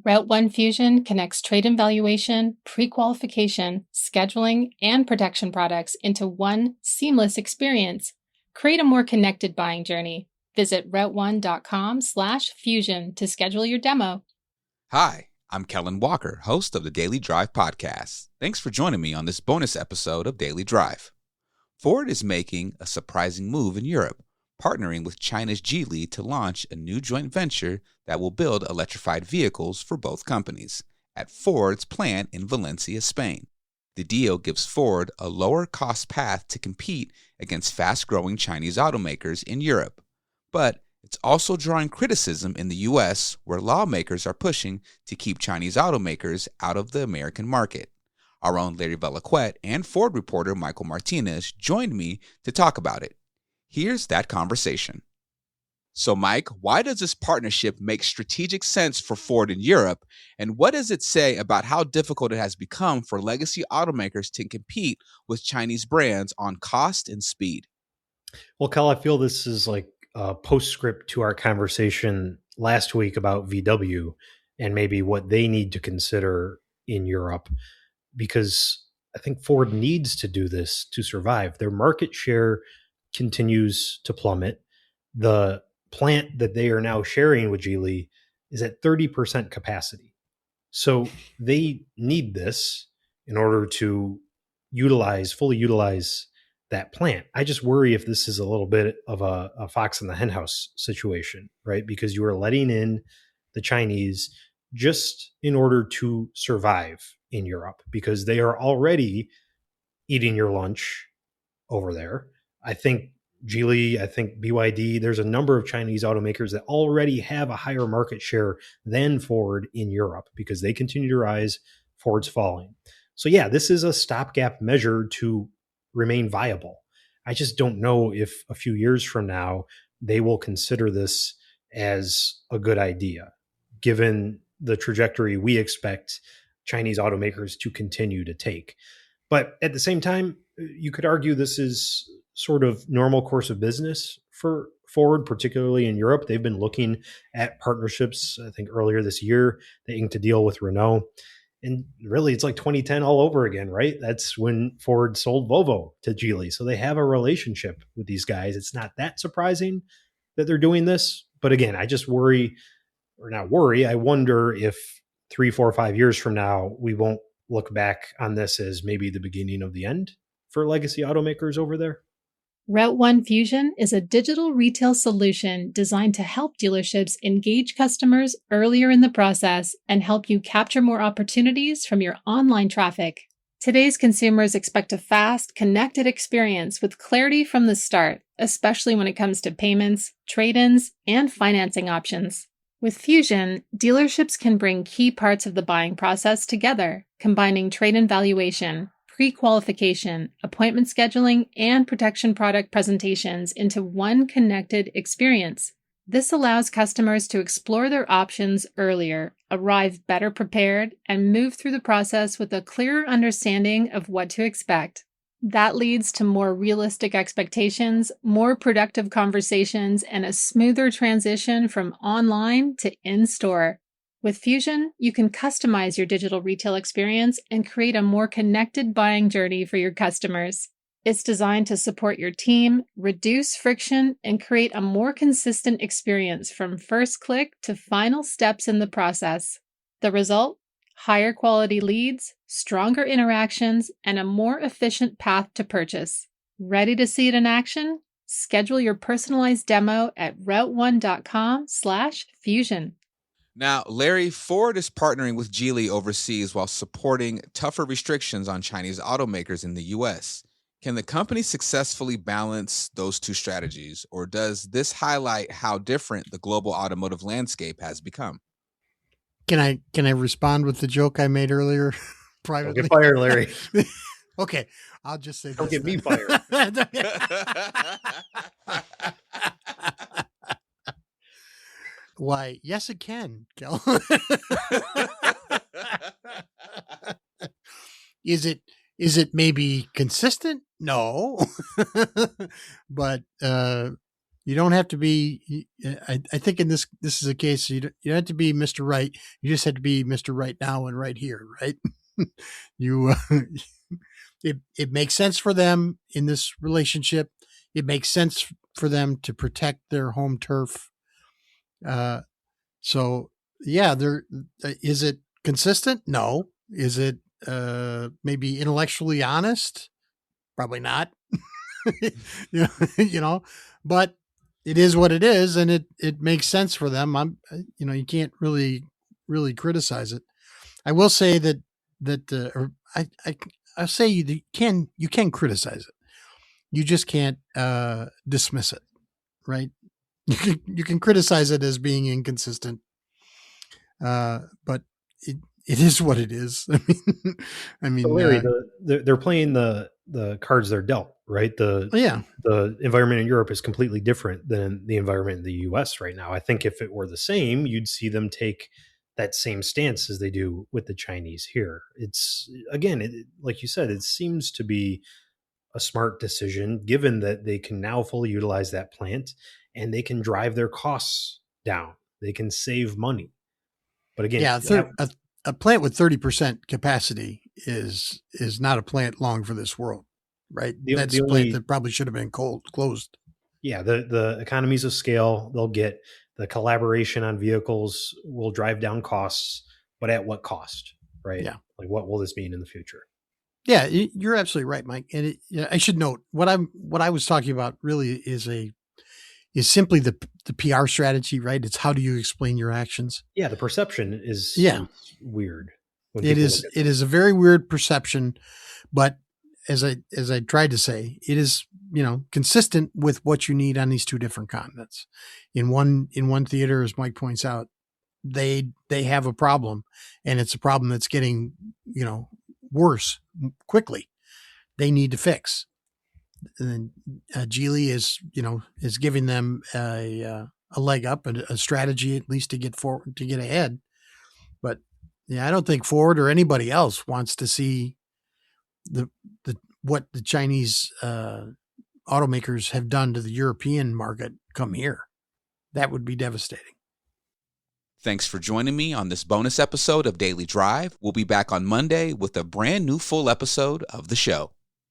Route 1 Fusion connects trade and valuation, pre-qualification, scheduling, and protection products into one seamless experience. Create a more connected buying journey. Visit route1.com/fusion to schedule your demo. Hi, I'm Kellen Walker, host of the Daily Drive podcast. Thanks for joining me on this bonus episode of Daily Drive. Ford is making a surprising move in Europe, partnering with China's Geely to launch a new joint venture that will build electrified vehicles for both companies at Ford's plant in Valencia, Spain. The deal gives Ford a lower cost path to compete against fast-growing Chinese automakers in Europe. But it's also drawing criticism in the U.S., where lawmakers are pushing to keep Chinese automakers out of the American market. Our own Larry Velaquette and Ford reporter Michael Martinez joined me to talk about it. Here's that conversation. So, Mike, why does this partnership make strategic sense for Ford in Europe, and what does it say about how difficult it has become for legacy automakers to compete with Chinese brands on cost and speed? Well, Cal, I feel this is like a postscript to our conversation last week about VW and maybe what they need to consider in Europe, because I think Ford needs to do this to survive. Their market share continues to plummet. The plant that they are now sharing with Geely is at 30% capacity. So they need this in order to fully utilize that plant. I just worry if this is a little bit of a fox in the henhouse situation, right? Because you are letting in the Chinese just in order to survive in Europe, because they are already eating your lunch over there. I think Geely, I think BYD, there's a number of Chinese automakers that already have a higher market share than Ford in Europe because they continue to rise, Ford's falling. So yeah, this is a stopgap measure to remain viable. I just don't know if a few years from now they will consider this as a good idea, given the trajectory we expect Chinese automakers to continue to take. But at the same time, you could argue this is sort of normal course of business for Ford, particularly in Europe. They've been looking at partnerships. I think earlier this year, they inked a deal with Renault. And really, it's like 2010 all over again, right? That's when Ford sold Volvo to Geely. So they have a relationship with these guys. It's not that surprising that they're doing this. But again, I just worry, or not worry, I wonder if 3, 4, 5 years from now, we won't look back on this as maybe the beginning of the end for legacy automakers over there. Route 1 Fusion is a digital retail solution designed to help dealerships engage customers earlier in the process and help you capture more opportunities from your online traffic. Today's consumers expect a fast, connected experience with clarity from the start, especially when it comes to payments, trade-ins, and financing options. With Fusion, dealerships can bring key parts of the buying process together, combining trade-in valuation, pre-qualification, appointment scheduling, and protection product presentations into one connected experience. This allows customers to explore their options earlier, arrive better prepared, and move through the process with a clearer understanding of what to expect. That leads to more realistic expectations, more productive conversations, and a smoother transition from online to in-store. With Fusion, you can customize your digital retail experience and create a more connected buying journey for your customers. It's designed to support your team, reduce friction, and create a more consistent experience from first click to final steps in the process. The result? Higher quality leads, stronger interactions, and a more efficient path to purchase. Ready to see it in action? Schedule your personalized demo at route1.com/fusion. Now, Larry, Ford is partnering with Geely overseas while supporting tougher restrictions on Chinese automakers in the U.S. Can the company successfully balance those two strategies, or does this highlight how different the global automotive landscape has become? Can I respond with the joke I made earlier privately? Don't get fired, Larry. Okay, I'll just say Don't this get me then. fired. Why, yes, it can, Kel. Is it maybe consistent? No. But You don't have to be. I think in this is a case you don't have to be Mr. Right. You just have to be Mr. Right now and right here, right? you it makes sense for them in this relationship. It makes sense for them to protect their home turf. So yeah, is it consistent? No. Is it maybe intellectually honest? Probably not. you know, but it is what it is, and it makes sense for them. You can't really criticize it. I will say or I say you can criticize it. You just can't dismiss it, right? You can criticize it as being inconsistent, but it is what it is. I mean, But Larry, they're playing the cards they're dealt, right? Yeah. The environment in Europe is completely different than the environment in the US right now. I think if it were the same, you'd see them take that same stance as they do with the Chinese here. It's again, like you said, it seems to be a smart decision given that they can now fully utilize that plant and they can drive their costs down. They can save money. But again, yeah, a plant with 30% capacity is not a plant long for this world, right? That's a plant that probably should have been closed. Yeah, the economies of scale they'll get, the collaboration on vehicles will drive down costs, but at what cost, right? Yeah. Like what will this mean in the future? Yeah, you're absolutely right, Mike. And I should note what I was talking about really is simply the PR strategy, right? It's how do you explain your actions? Yeah, the perception is weird. It is a very weird perception, but as I tried to say, it is, consistent with what you need on these two different continents. In one theater, as Mike points out, they have a problem, and it's a problem that's getting, worse quickly. They need to fix. And Geely is giving them a leg up, a strategy at least to get forward, to get ahead. But yeah, I don't think Ford or anybody else wants to see what the Chinese automakers have done to the European market come here. That would be devastating. Thanks for joining me on this bonus episode of Daily Drive. We'll be back on Monday with a brand new full episode of the show.